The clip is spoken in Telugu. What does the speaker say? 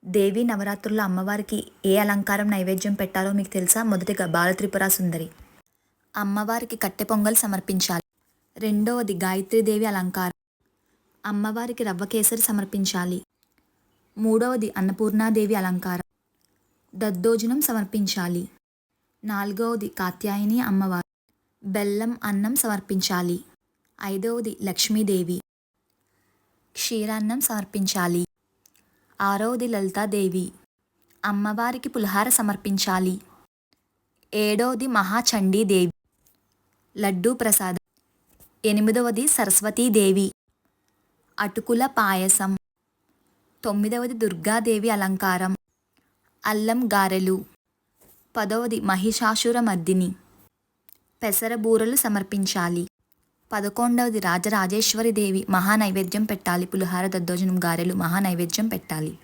దేవీ నవరాత్రుల్లో అమ్మవారికి ఏ అలంకారం నైవేద్యం పెట్టాలో మీకు తెలుసా? మొదటిగా బాలత్రిపుర సుందరి. అమ్మవారికి కట్టె పొంగల్ సమర్పించాలి. రెండవది గాయత్రీదేవి అలంకారం. అమ్మవారికి రవ్వ కేసరి సమర్పించాలి. మూడవది అన్నపూర్ణాదేవి అలంకారం. దద్దోజనం సమర్పించాలి. నాలుగవది కాత్యాయని అమ్మవారు. బెల్లం అన్నం సమర్పించాలి. ఐదవది లక్ష్మీదేవి. క్షీరాన్నం సమర్పించాలి. ఆరవది లలితాదేవి. అమ్మవారికి పులిహార సమర్పించాలి. ఏడవది మహాచండీదేవి. లడ్డూ ప్రసాదం. ఎనిమిదవది సరస్వతీదేవి. అటుకుల పాయసం. తొమ్మిదవది దుర్గాదేవి అలంకారం. అల్లం గారెలు. పదవది మహిషాసురమర్దిని. పెసరబూరలు సమర్పించాలి. 11వది రాజరాజేశ్వరి దేవి. మహానైవేద్యం పెట్టాలి. పులిహార, దద్దోజనం, గారెలు మహానైవేద్యం పెట్టాలి.